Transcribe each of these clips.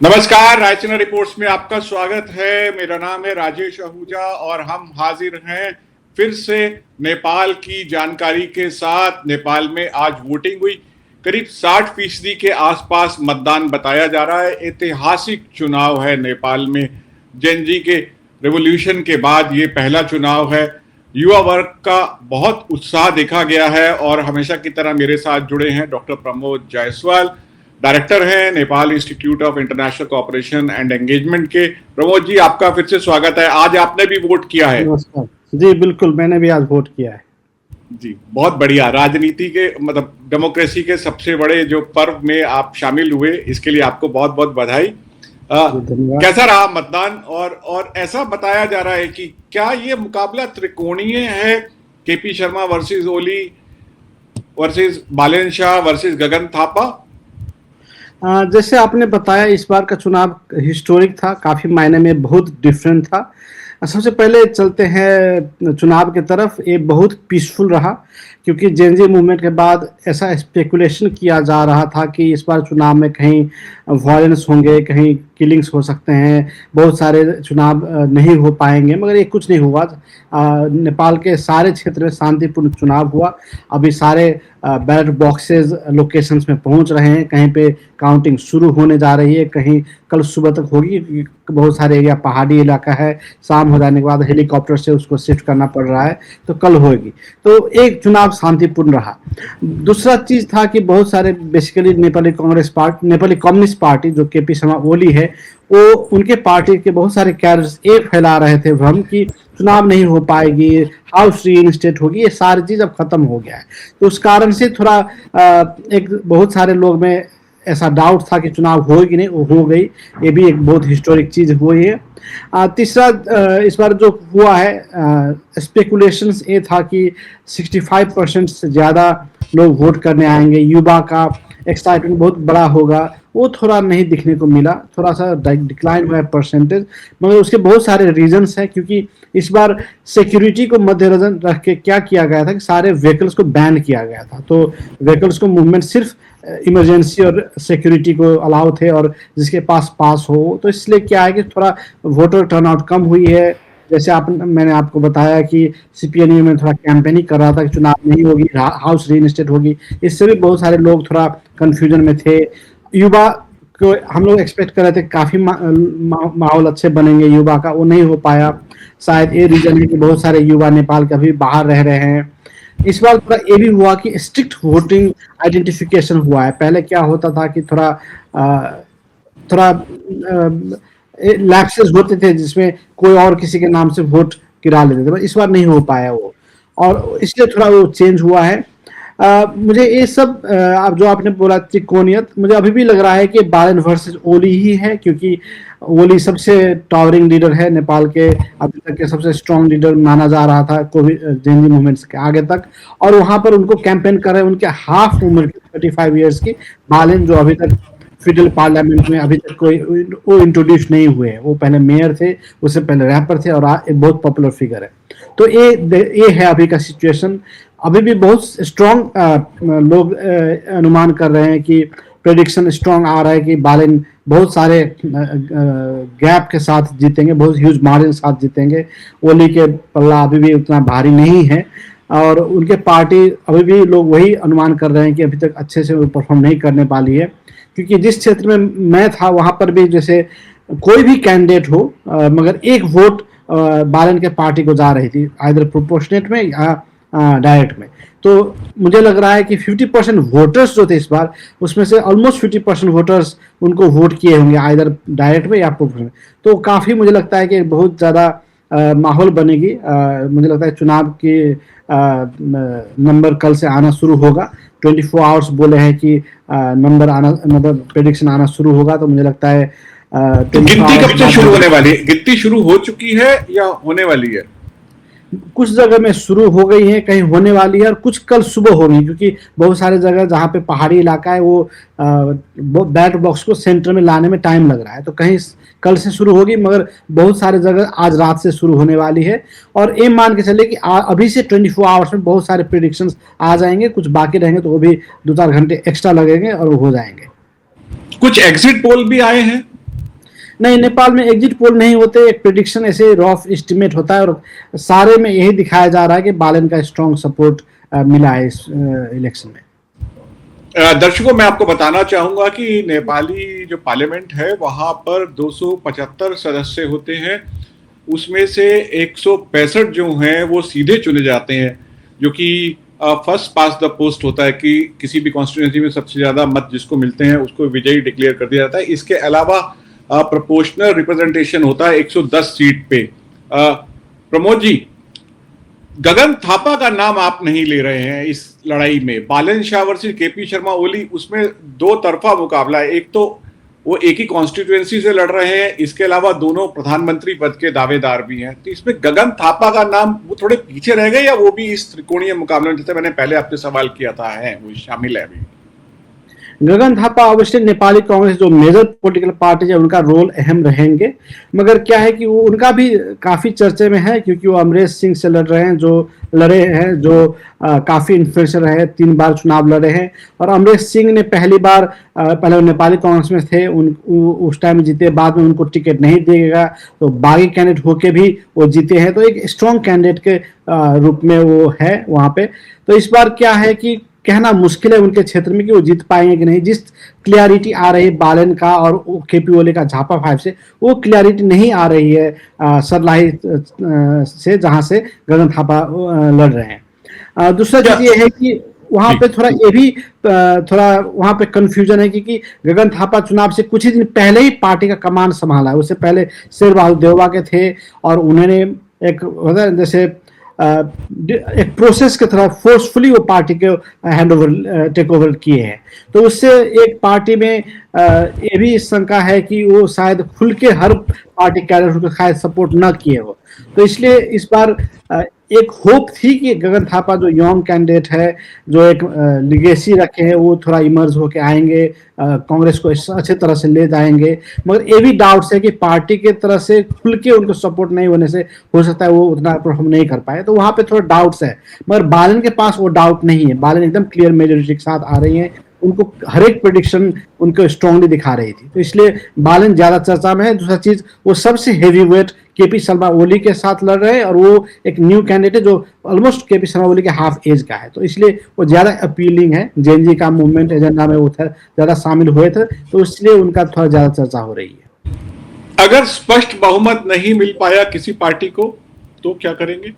नमस्कार, रायचना रिपोर्ट्स में आपका स्वागत है। मेरा नाम है राजेश आहूजा और हम हाजिर हैं फिर से नेपाल की जानकारी के साथ। नेपाल में आज वोटिंग हुई, करीब 60% के आसपास मतदान बताया जा रहा है। ऐतिहासिक चुनाव है नेपाल में। जेनजी के रेवोल्यूशन के बाद ये पहला चुनाव है। युवा वर्ग का बहुत उत्साह देखा गया है और हमेशा की तरह मेरे साथ जुड़े हैं डॉक्टर प्रमोद जायसवाल, डायरेक्टर हैं Nepal institute of international cooperation and engagement के। प्रमोद जी, आपका फिर से स्वागत है। आज आपने भी वोट किया है? नमस्कार जी, बिल्कुल, मैंने भी आज वोट किया है जी। बहुत बढ़िया। राजनीति के मतलब डेमोक्रेसी के सबसे बड़े जो पर्व में आप शामिल हुए, इसके लिए आपको बहुत बहुत बधाई। कैसा रहा मतदान? और ऐसा बताया जा रहा है कि क्या ये मुकाबला त्रिकोणीय है, केपी शर्मा वर्सेस ओली वर्सेस बालेन शाह वर्सेस गगन थापा? जैसे आपने बताया, इस बार का चुनाव हिस्टोरिक था, काफी मायने में बहुत डिफरेंट था। सबसे पहले चलते हैं चुनाव की तरफ। ये बहुत पीसफुल रहा क्योंकि जेनजी मूवमेंट के बाद ऐसा स्पेकुलेशन किया जा रहा था कि इस बार चुनाव में कहीं वायलेंस होंगे, कहीं किलिंग्स हो सकते हैं, बहुत सारे चुनाव नहीं हो पाएंगे, मगर ये कुछ नहीं हुआ। नेपाल के सारे क्षेत्र में शांतिपूर्ण चुनाव हुआ। अभी सारे बैलेट बॉक्सेस लोकेशंस में पहुंच रहे हैं। कहीं पे काउंटिंग शुरू होने जा रही है, कहीं कल सुबह तक होगी। बहुत सारे एरिया पहाड़ी इलाका है, शाम हो जाने के बाद हेलीकॉप्टर से उसको शिफ्ट करना पड़ रहा है, तो कल होगी। तो एक चुनाव शांतिपूर्ण रहा। दूसरा चीज था कि बहुत सारे बेसिकली नेपाली कम्युनिस्ट पार्टी जो केपी शर्मा ओली है, वो उनके पार्टी के बहुत सारे कैडर्स एक फैला रहे थे भ्रम की चुनाव नहीं हो पाएगी, हाउस रीइंस्टेट होगी। ये सारी चीज अब खत्म हो गया है। तो उस कारण से थोड़ा एक बहुत सारे लोग में ऐसा डाउट था कि चुनाव होगी नहीं, वो हो गई। ये भी एक बहुत हिस्टोरिक चीज हुई है। तीसरा, इस बार जो हुआ है स्पेकुलेशंस ये था कि 65% से ज़्यादा लोग वोट करने आएंगे, युवा का एक्साइटमेंट बहुत बड़ा होगा। वो थोड़ा नहीं दिखने को मिला, थोड़ा सा डिक्लाइन हुआ है परसेंटेज, मगर उसके बहुत सारे रीजंस हैं। क्योंकि इस बार सिक्योरिटी को मद्देनजर रख के क्या किया गया था कि सारे व्हीकल्स को बैन किया गया था। तो व्हीकल्स को मूवमेंट सिर्फ इमरजेंसी और सिक्योरिटी को अलाउ थे और जिसके पास हो। तो इसलिए क्या है कि थोड़ा वोटर टर्नआउट कम हुई है। जैसे मैंने आपको बताया कि सीपीएनयू में थोड़ा कैंपेनिंग कर रहा था कि चुनाव नहीं होगी, हाउस रीइंस्टेट होगी। इससे भी बहुत सारे लोग थोड़ा कंफ्यूजन में थे। युवा को हम लोग एक्सपेक्ट कर रहे थे काफी माहौल अच्छे बनेंगे युवा का, वो नहीं हो पाया। शायद ये रीजन है कि बहुत सारे युवा नेपाल के अभी बाहर रह रहे हैं। इस बार थोड़ा ये भी हुआ कि स्ट्रिक्ट वोटिंग आइडेंटिफिकेशन हुआ है। पहले क्या होता था कि थोड़ा लैप्सेस होते थे जिसमें कोई और किसी के नाम से वोट गिरा लेते थे, पर इस बार नहीं हो पाया वो, और इसलिए थोड़ा वो चेंज हुआ है। मुझे ये सब अब जो आपने बोला त्रिकोणीयत, मुझे अभी भी लग रहा है कि बालेन वर्सेस ओली ही है, क्योंकि ओली सबसे टावरिंग लीडर है नेपाल के, अभी तक के सबसे स्ट्रॉन्ग लीडर माना जा रहा था कोविड जेनजी मूवमेंट्स के आगे तक। और वहां पर उनको कैंपेन कर रहे हैं उनके हाफ उम्र की 35 ईयर्स की बालेन, जो अभी तक फेडरल पार्लियामेंट में अभी तक कोई वो इंट्रोड्यूस नहीं हुए हैं। वो पहले मेयर थे, उससे पहले रैपर थे और एक बहुत पॉपुलर फिगर है। तो ये है अभी का सिचुएशन। अभी भी बहुत स्ट्रॉन्ग लोग अनुमान कर रहे हैं कि प्रेडिक्शन स्ट्रॉन्ग आ रहा है कि बालेन बहुत सारे गैप के साथ जीतेंगे, बहुत ह्यूज मार्जिन के साथ जीतेंगे। ओली के पल्ला अभी भी उतना भारी नहीं है और उनके पार्टी अभी भी लोग वही अनुमान कर रहे हैं कि अभी तक अच्छे से परफॉर्म नहीं करने वाली है। क्योंकि जिस क्षेत्र में मैं था वहां पर भी जैसे कोई भी कैंडिडेट हो, मगर एक वोट बालेन के पार्टी को जा रही थी, आइदर प्रोपोर्शनेट में या डायरेक्ट में। तो मुझे लग रहा है कि 50% वोटर्स जो थे इस बार, उसमें से ऑलमोस्ट 50% वोटर्स उनको वोट किए होंगे आइदर डायरेक्ट में या प्रोपोर्शनेट। तो काफ़ी मुझे लगता है कि बहुत ज़्यादा माहौल बनेगी। मुझे लगता है चुनाव की नंबर कल से आना शुरू होगा। 24 आवर्स बोले हैं कि नंबर आना, मतलब प्रेडिक्शन आना शुरू होगा। तो मुझे लगता है गिनती कब से शुरू होने वाली है? गिनती शुरू हो चुकी है या होने वाली है? कुछ जगह में शुरू हो गई है, कहीं होने वाली है और कुछ कल सुबह होगी। क्योंकि बहुत सारे जगह जहाँ पे पहाड़ी इलाका है वो बैलेट बॉक्स को सेंटर में लाने में टाइम लग रहा है। तो कहीं कल से शुरू होगी, मगर बहुत सारे जगह आज रात से शुरू होने वाली है। और ये मान के चले कि अभी से 24 आवर्स में बहुत सारे प्रेडिक्शंस आ जाएंगे। कुछ बाकी रहेंगे तो वो भी 2-4 घंटे एक्स्ट्रा लगेंगे और वो हो जाएंगे। कुछ एग्जिट पोल भी आए हैं। नहीं, नेपाल में एग्जिट पोल नहीं होते, एक प्रिडिक्शन ऐसे रफ एस्टिमेट होता है और सारे में यही दिखाया जा रहा है कि बालन का स्ट्रॉन्ग सपोर्ट मिला है इस इलेक्शन में। दर्शकों, मैं आपको बताना चाहूंगा कि नेपाली जो पार्लियामेंट है वहां पर 275 सदस्य होते हैं, उसमें से 165 जो हैं वो सीधे चुने जाते हैं, जो कि फर्स्ट पास द पोस्ट होता है कि किसी भी कॉन्स्टिट्यूएंसी में सबसे ज्यादा मत जिसको मिलते हैं उसको विजयी डिक्लेयर कर दिया जाता है। इसके अलावा प्रोपोर्शनल रिप्रेजेंटेशन होता है 110 सीट पे। प्रमोद जी, गगन थापा का नाम आप नहीं ले रहे हैं इस लड़ाई में। बालन शाह वर्सेस केपी शर्मा ओली, उसमें दो तरफा मुकाबला है। एक तो वो एक ही कॉन्स्टिट्यूएंसी से लड़ रहे हैं, इसके अलावा दोनों प्रधानमंत्री पद के दावेदार भी हैं। तो इसमें गगन थापा का नाम वो थोड़े पीछे रह गए या वो भी इस त्रिकोणीय मुकाबले में, जैसे मैंने पहले आपसे सवाल किया था, है वो शामिल है अभी? गगन थापा ऑब्वियसली नेपाली कांग्रेस जो मेजर पॉलिटिकल पार्टी है उनका रोल अहम रहेंगे, मगर क्या है कि वो उनका भी काफी चर्चे में है क्योंकि वो अमरेश सिंह से लड़ रहे हैं, जो काफी इन्फ्लुएंसर रहे, 3 बार चुनाव लड़े हैं। और अमरेश सिंह ने पहले नेपाली कांग्रेस में थे, उस टाइम जीते, बाद में उनको टिकट नहीं देगा तो बागी कैंडिडेट होके भी वो जीते हैं, तो एक स्ट्रॉन्ग कैंडिडेट के रूप में वो है वहां पे। तो इस बार क्या है कि कहना मुश्किल है उनके क्षेत्र में कि वो जीत पाएंगे कि नहीं। जिस क्लियरिटी आ रही है बालन का और केपी ओली का झापा 5 से, वो क्लियरिटी नहीं आ रही है सरलाही से, जहां से गगन थापा लड़ रहे हैं। दूसरा चीज ये है कि वहां पे थोड़ा ये भी थोड़ा वहां पे कंफ्यूजन है क्योंकि गगन थापा चुनाव से कुछ ही दिन पहले ही पार्टी का कमान संभाला है। उससे पहले शेर बहादुर देउवा के थे और उन्होंने एक जैसे एक प्रोसेस की तरह फोर्सफुली वो पार्टी के टेक ओवर किए हैं। तो उससे एक पार्टी में ये भी शंका है कि वो शायद खुल के हर पार्टी कैडर को शायद सपोर्ट ना किए हो। तो इसलिए इस बार एक होप थी कि गगन थापा जो यंग कैंडिडेट है, जो एक लिगेसी रखे हैं, वो थोड़ा इमर्ज होके आएंगे, कांग्रेस को अच्छे तरह से ले जाएंगे। मगर ये भी डाउट्स है कि पार्टी के तरह से खुल के उनको सपोर्ट नहीं होने से हो सकता है वो उतना परफॉर्म नहीं कर पाए। तो वहां पे थोड़ा डाउट्स है, मगर बालन के पास वो डाउट नहीं है। बालन एकदम क्लियर मेजोरिटी के साथ आ रही है, उनको हर एक प्रेडिक्शन उनको स्ट्रांगली दिखा रही थी, तो इसलिए बालन ज्यादा चर्चा में है। दूसरा चीज, वो सबसे heavy weight KP Sharma Oli के साथ लड़ रहे हैं और वो एक न्यू कैंडिडेट जो ऑलमोस्ट केपी शर्मा ओली के हाफ एज का है, तो इसलिए वो ज्यादा अपीलिंग है। जेएनजी का मूवमेंट एजेंडा में वो ज्यादा शामिल हुए थे, तो इसलिए उनका थोड़ा ज्यादा चर्चा हो रही है। अगर स्पष्ट बहुमत नहीं मिल पाया किसी पार्टी को तो क्या करेंगे?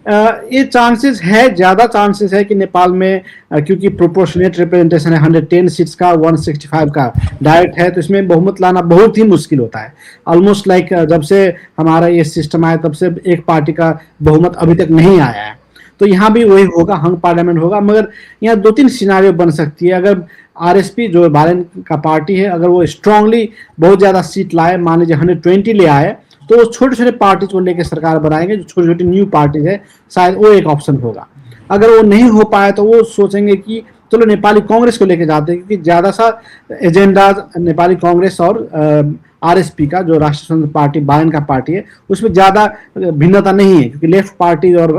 ये चांसेस है, ज्यादा चांसेस है कि नेपाल में क्योंकि प्रोपोर्शनेट रिप्रेजेंटेशन है 110 सीट्स का, 165 का डायरेक्ट है, तो इसमें बहुमत लाना बहुत ही मुश्किल होता है। ऑलमोस्ट लाइक जब से हमारा ये सिस्टम आया तब से एक पार्टी का बहुमत अभी तक नहीं आया है। तो यहाँ भी वही होगा, हंग पार्लियामेंट होगा। मगर यहाँ 2-3 सिनारियो बन सकती है। अगर आरएसपी जो बालन का पार्टी है, अगर वो स्ट्रांगली बहुत ज्यादा सीट लाए, मान लीजिए 120 ले आए, तो छोटे छोटे पार्टी को लेकर सरकार बनाएंगे, जो छोटी छोटी न्यू पार्टीज है, शायद वो एक ऑप्शन होगा। अगर वो नहीं हो पाए तो वो सोचेंगे कि चलो नेपाली कांग्रेस को लेकर जाते हैं, क्योंकि ज्यादा सा एजेंडा नेपाली कांग्रेस और आरएसपी का जो राष्ट्रीय स्वतंत्र पार्टी बालन का पार्टी है उसमें ज्यादा भिन्नता नहीं है, क्योंकि लेफ्ट पार्टी और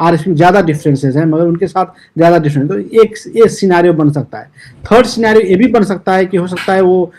आरएसपी में ज्यादा डिफरेंसेस हैं, मगर उनके साथ ज्यादा डिफरेंस। तो एक सिनारियो बन सकता है। थर्ड सिनारियो ये भी बन सकता है कि हो सकता है वो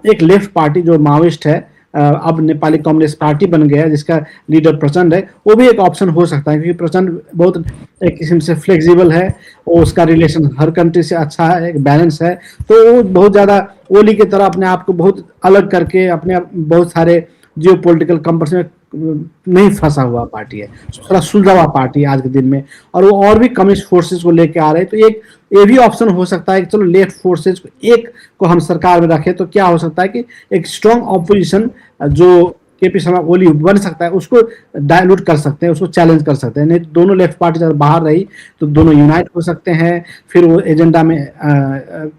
एक लेफ्ट पार्टी जो माओइस्ट है, अब नेपाली कम्युनिस्ट पार्टी बन गया है, जिसका लीडर प्रचंड है, वो भी एक ऑप्शन हो सकता है, क्योंकि प्रचंड बहुत एक किस्म से फ्लेक्सिबल है, और उसका रिलेशन हर कंट्री से अच्छा है, एक बैलेंस है। तो वो बहुत ज्यादा ओली की तरह अपने आप को बहुत अलग करके अपने बहुत सारे जियो पोलिटिकल कंपस में नहीं फंसा हुआ पार्टी है, थोड़ा सुलझा हुआ पार्टी है आज के दिन में, और वो और भी कम्युनिस्ट फोर्सेस को लेके आ रहे हैं। तो एक ये भी ऑप्शन हो सकता है कि चलो लेफ्ट फोर्सेस को एक को हम सरकार में रखें, तो क्या हो सकता है कि एक स्ट्रॉन्ग ऑपोजिशन जो केपी शर्मा ओली बन सकता है उसको डायलूट कर सकते हैं, उसको चैलेंज कर सकते हैं। नहीं दोनों लेफ्ट पार्टी अगर बाहर रही तो दोनों यूनाइट हो सकते हैं, फिर वो एजेंडा में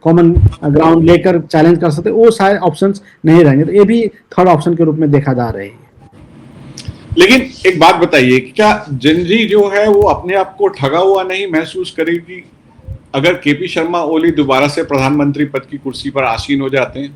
कॉमन ग्राउंड लेकर चैलेंज कर सकते हैं। वो सारे ऑप्शंस नहीं रहेंगे, तो ये भी थर्ड ऑप्शन के रूप में देखा जा रही है। लेकिन एक बात बताइए कि क्या जेनजी जो है वो अपने आप को ठगा हुआ नहीं महसूस करेगी अगर केपी शर्मा ओली दोबारा से प्रधानमंत्री पद की कुर्सी पर आसीन हो जाते हैं?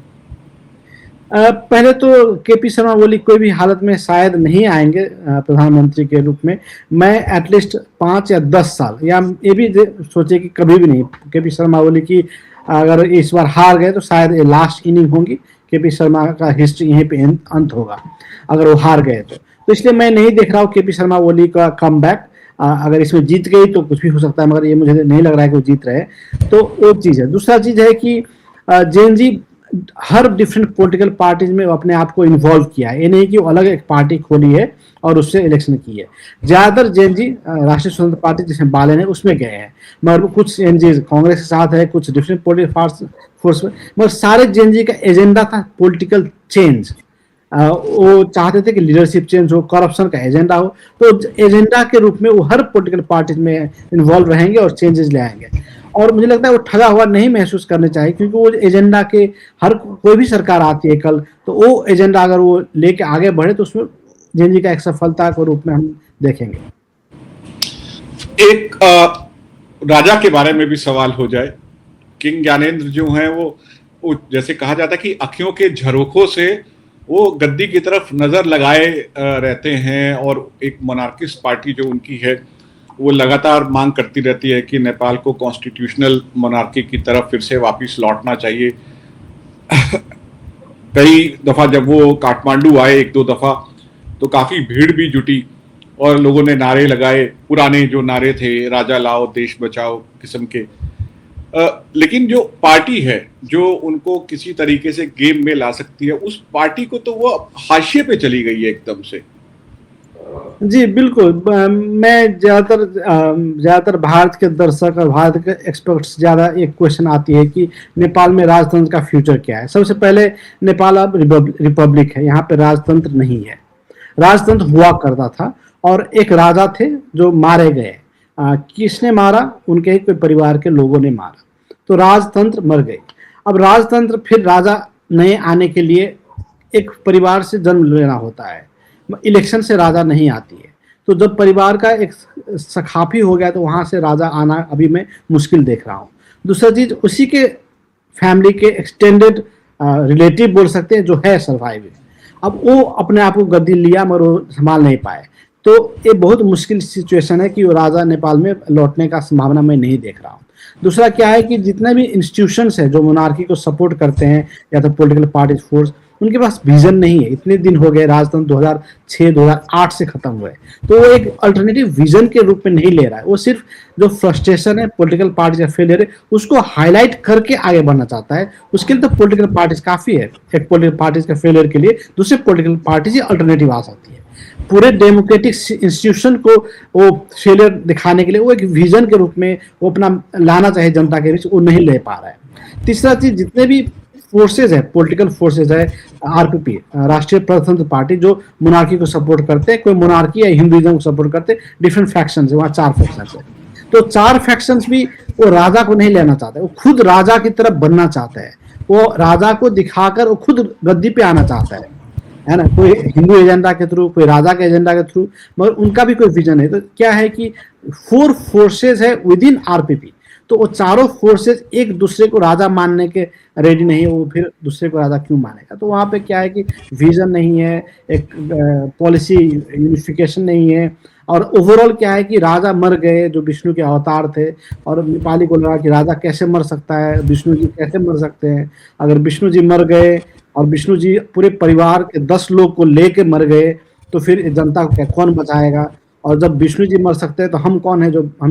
पहले तो केपी शर्मा ओली कोई भी हालत में शायद नहीं आएंगे प्रधानमंत्री के रूप में। मैं एटलीस्ट 5 या 10 साल, या ये भी सोचे कि कभी भी नहीं केपी शर्मा ओली की अगर इस बार हार गए तो शायद ये लास्ट इनिंग होंगी, केपी शर्मा का हिस्ट्री यहीं पे अंत होगा अगर वो हार गए तो इसलिए मैं नहीं देख रहा हूँ केपी शर्मा ओली का कम बैक। अगर इसमें जीत गई तो कुछ भी हो सकता है, मगर ये मुझे नहीं लग रहा है कि वो जीत रहे। तो वो चीज़ है। दूसरा चीज़ है कि जेन जी हर डिफरेंट पॉलिटिकल पार्टीज में अपने आप को इन्वॉल्व किया है। ये नहीं कि वो अलग एक पार्टी खोली है और उससे इलेक्शन की है। ज्यादातर जेन जी राष्ट्रीय स्वतंत्र पार्टी जिसमें बालन है उसमें गए हैं, मगर कुछ जेन जी कांग्रेस के साथ है, कुछ डिफरेंट पॉलिटिकल फोर्स में, मगर सारे जेन जी का एजेंडा था पॉलिटिकल चेंज। वो चाहते थे कि लीडरशिप चेंज हो, करप्शन का एजेंडा हो। तो एजेंडा के रूप में वो हर पॉलिटिकल पार्टी में इन्वॉल्व रहेंगे और चेंजेस ले आएंगे। और मुझे लगता है वो ठगा हुआ नहीं महसूस करने चाहिए, क्योंकि वो एजेंडा के हर कोई भी सरकार आती है कल, तो वो एजेंडा अगर वो लेके आगे बढ़े तो उसमें जेन जी का एक सफलता के रूप में हम देखेंगे। एक राजा के बारे में भी सवाल हो जाए। किंग ज्ञानेंद्र जो हैं वो जैसे कहा जाता है कि आंखों के झरोखों से वो गद्दी की तरफ नजर लगाए रहते हैं, और एक मोनार्किस्ट पार्टी जो उनकी है वो लगातार मांग करती रहती है कि नेपाल को कॉन्स्टिट्यूशनल मोनार्की की तरफ फिर से वापस लौटना चाहिए। कई दफा जब वो काठमांडू आए एक दो दफा तो काफी भीड़ भी जुटी और लोगों ने नारे लगाए, पुराने जो नारे थे, राजा लाओ देश बचाओ किस्म के। लेकिन जो पार्टी है जो उनको किसी तरीके से गेम में ला सकती है, उस पार्टी को तो वो हाशिए पे चली गई है एकदम से। जी बिल्कुल। मैं ज्यादातर भारत के दर्शक और भारत के एक्सपर्ट्स ज्यादा एक क्वेश्चन आती है कि नेपाल में राजतंत्र का फ्यूचर क्या है। सबसे पहले नेपाल अब रिपब्लिक है, यहाँ पे राजतंत्र नहीं है। राजतंत्र हुआ करता था और एक राजा थे जो मारे गए। किसने मारा? उनके ही कोई परिवार के लोगों ने मारा, तो राजतंत्र मर गए। अब राजतंत्र फिर राजा नए आने के लिए एक परिवार से जन्म लेना होता है, इलेक्शन से राजा नहीं आती है। तो जब परिवार का एक सखाफी हो गया तो वहां से राजा आना अभी मैं मुश्किल देख रहा हूँ। दूसरा चीज, उसी के फैमिली के एक्सटेंडेड रिलेटिव बोल सकते हैं जो है सर्वाइविंग, अब वो अपने आप को गद्दी लिया मगर वो संभाल नहीं पाए। तो ये बहुत मुश्किल सिचुएशन है कि वो राजा नेपाल में लौटने का संभावना मैं नहीं देख रहा हूँ। दूसरा क्या है कि जितने भी इंस्टीट्यूशंस है जो मोनार्की को सपोर्ट करते हैं या तो पॉलिटिकल पार्टी फोर्स, उनके पास विजन नहीं है। इतने दिन हो गए, राजतंत्र 2006-2008 से खत्म हुए, तो वो एक अल्टरनेटिव विजन के रूप में नहीं ले रहा है। वो सिर्फ जो फ्रस्ट्रेशन है पॉलिटिकल पार्टी का फेलियर है उसको हाईलाइट करके आगे बढ़ना चाहता है। उसके लिए तो पॉलिटिकल पार्टीज काफी है। एक पॉलिटिकल पार्टीज का फेलियर के लिए दूसरे पॉलिटिकल पार्टीज अल्टरनेटिव आ सकती है। पूरे डेमोक्रेटिक इंस्टीट्यूशन को वो फेलियर दिखाने के लिए वो एक विजन के रूप में वो अपना लाना चाहिए जनता के बीच, वो नहीं ले पा रहा है। तीसरा चीज, जितने भी फोर्सेज है, पॉलिटिकल फोर्सेज है, आरपीपी राष्ट्रीय प्रजातंत्र पार्टी जो मोनार्की को सपोर्ट करते हैं, कोई मोनार्की या हिंदुइज्म को सपोर्ट करते हैं, डिफरेंट फैक्शंस है, वहाँ 4 फैक्शंस है। तो 4 फैक्शंस भी वो राजा को नहीं लेना चाहते, वो खुद राजा की तरफ बनना चाहते हैं। वो राजा को दिखाकर वो खुद गद्दी पे आना चाहता है ना, कोई हिंदू एजेंडा के थ्रू, कोई राजा के एजेंडा के थ्रू, मगर उनका भी कोई विजन है। तो क्या है कि 4 फोर्सेज है विद इन आरपीपी, तो वो चारों फोर्सेज एक दूसरे को राजा मानने के रेडी नहीं है, वो फिर दूसरे को राजा क्यों मानेगा। तो वहाँ पे क्या है कि विजन नहीं है, एक पॉलिसी यूनिफिकेशन नहीं है, और ओवरऑल क्या है कि राजा मर गए जो विष्णु के अवतार थे, और नेपाली को लगा कि राजा कैसे मर सकता है, विष्णु जी कैसे मर सकते हैं। अगर विष्णु जी मर गए और विष्णु जी पूरे परिवार के 10 लोग को लेके मर गए तो फिर जनता को कौन बचाएगा। और जब विष्णु जी मर सकते हैं तो हम कौन है जो हमें